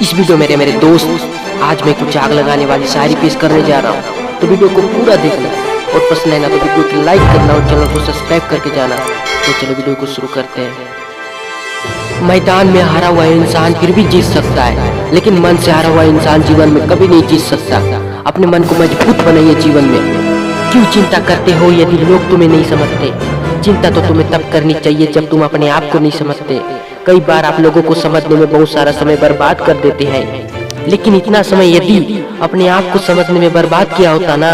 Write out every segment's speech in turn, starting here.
इस वीडियो में मेरे दोस्त आज मैं कुछ आग लगाने वाली शायरी पेश करने जा रहा हूँ, तो वीडियो को पूरा देखना और पसंद है ना तो वीडियो को लाइक करना और चैनल को सब्सक्राइब करके जाना। तो चलो वीडियो को शुरू करते हैं। मैदान में हारा हुआ इंसान फिर भी जीत सकता है, लेकिन मन से हारा हुआ इंसान जीवन में कभी नहीं जीत सकता। अपने मन को मजबूत बनाइए जीवन में। क्यों चिंता करते हो यदि लोग तुम्हें नहीं समझते? चिंता तो तुम्हें तब करनी चाहिए जब तुम अपने आप को नहीं समझते। कई बार आप लोगों को समझने में बहुत सारा समय बर्बाद कर देते हैं, लेकिन इतना समय यदि अपने आप को समझने में बर्बाद किया होता ना,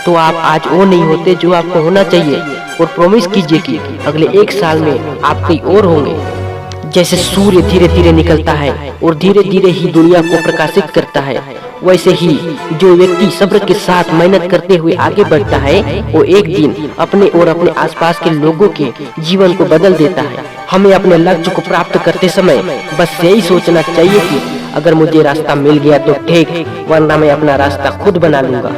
तो आप आज वो नहीं होते जो आपको होना चाहिए। और प्रॉमिस कीजिए कि अगले 1 साल में आप कहीं और होंगे। जैसे सूर्य धीरे धीरे निकलता है और धीरे धीरे ही दुनिया को प्रकाशित करता है, वैसे ही जो व्यक्ति सब्र के साथ मेहनत करते हुए आगे बढ़ता है, वो एक दिन अपने और अपने आसपास के लोगों के जीवन को बदल देता है। हमें अपने लक्ष्य को प्राप्त करते समय बस यही सोचना चाहिए कि अगर मुझे रास्ता मिल गया तो ठीक, वरना मैं अपना रास्ता खुद बना लूंगा।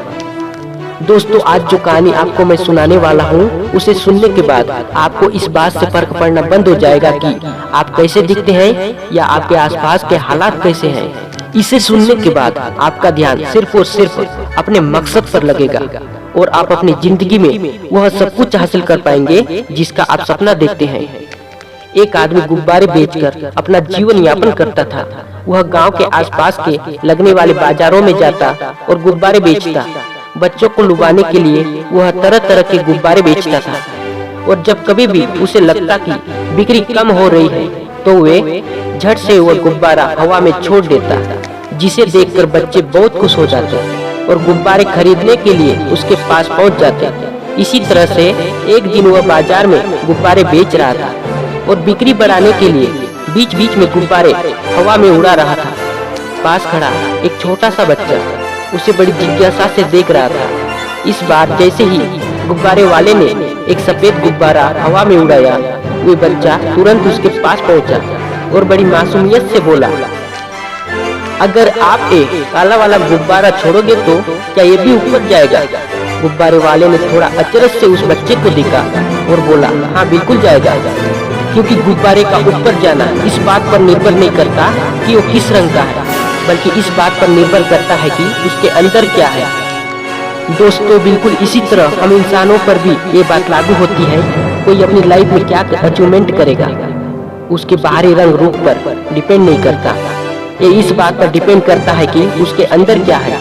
दोस्तों, आज जो कहानी आपको मैं सुनाने वाला हूँ, उसे सुनने के बाद आपको इस बात से फर्क पड़ना बंद हो जाएगा कि आप कैसे दिखते हैं या आपके आसपास के हालात कैसे हैं। इसे सुनने के बाद आपका ध्यान सिर्फ और सिर्फ अपने मकसद पर लगेगा और आप अपनी जिंदगी में वह सब कुछ हासिल कर पाएंगे जिसका आप सपना देखते हैं। एक आदमी गुब्बारे बेचकर अपना जीवन यापन करता था। वह गांव के आसपास के लगने वाले बाजारों में जाता और गुब्बारे बेचता। बच्चों को लुभाने के लिए वह तरह तरह के गुब्बारे बेचता था, और जब कभी भी उसे लगता कि बिक्री कम हो रही है, तो वे झट से वह गुब्बारा हवा में छोड़ देता, जिसे देखकर बच्चे बहुत खुश हो जाते और गुब्बारे खरीदने के लिए उसके पास पहुंच जाते। इसी तरह से एक दिन वह बाजार में गुब्बारे बेच रहा था और बिक्री बढ़ाने के लिए बीच बीच में गुब्बारे हवा में उड़ा रहा था। पास खड़ा एक छोटा सा बच्चा उसे बड़ी जिज्ञासा से देख रहा था। इस बार जैसे ही गुब्बारे वाले ने एक सफेद गुब्बारा हवा में उड़ाया, वह बच्चा तुरंत उसके पास पहुंचा और बड़ी मासूमियत से बोला, अगर आप एक काला वाला गुब्बारा छोड़ोगे तो क्या ये भी ऊपर जाएगा? गुब्बारे वाले ने थोड़ा अचरज से उस बच्चे को देखा और बोला, हाँ बिल्कुल जाएगा, क्योंकि गुब्बारे का ऊपर जाना इस बात पर निर्भर नहीं करता कि वो किस रंग का है, बल्कि इस बात पर निर्भर करता है कि उसके अंदर क्या है। दोस्तों, बिल्कुल इसी तरह हम इंसानों पर भी ये बात लागू होती है। कोई अपनी लाइफ में क्या अचीवमेंट करेगा, उसके बाहरी रंग रूप पर डिपेंड नहीं करता। ये इस बात पर डिपेंड करता है कि उसके अंदर क्या है।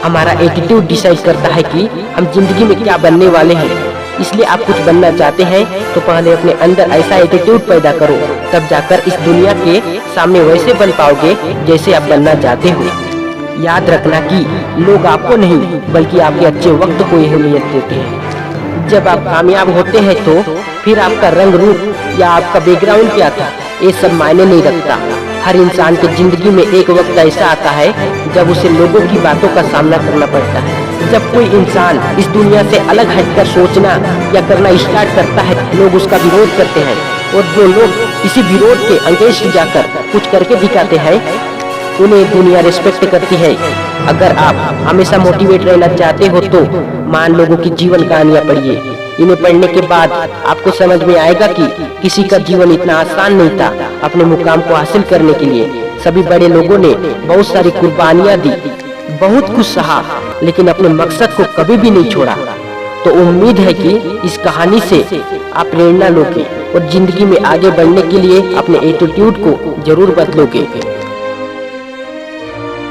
हमारा एटीट्यूड डिसाइड करता है कि हम जिंदगी में क्या बनने वाले हैं। इसलिए आप कुछ बनना चाहते हैं तो पहले अपने अंदर ऐसा एटीट्यूड पैदा करो, तब जाकर इस दुनिया के सामने वैसे बन पाओगे जैसे आप बनना चाहते हो। याद रखना कि लोग आपको नहीं बल्कि आपके अच्छे वक्त को अहमियत देते हैं। जब आप कामयाब होते हैं तो फिर आपका रंग रूप या आपका बैकग्राउंड क्या था, ये सब मायने नहीं रखता। हर इंसान की जिंदगी में एक वक्त ऐसा आता है जब उसे लोगों की बातों का सामना करना पड़ता है। जब कोई इंसान इस दुनिया से अलग हटकर सोचना या करना स्टार्ट करता है, लोग उसका विरोध करते हैं, और जो लोग इसी विरोध के अगेंस्ट जाकर कुछ करके दिखाते हैं, उन्हें दुनिया रिस्पेक्ट करती है। अगर आप हमेशा मोटिवेट रहना चाहते हो तो मान लोगों की जीवन कहानियां पढ़िए। इन्हें पढ़ने के बाद आपको समझ में आएगा कि किसी का जीवन इतना आसान नहीं था। अपने मुकाम को हासिल करने के लिए सभी बड़े लोगों ने बहुत सारी कुर्बानियां दी, बहुत कुछ सहा, लेकिन अपने मकसद को कभी भी नहीं छोड़ा। तो उम्मीद है कि इस कहानी से आप प्रेरणा लोगे और जिंदगी में आगे बढ़ने के लिए अपने एटीट्यूड को जरूर बदलोगे।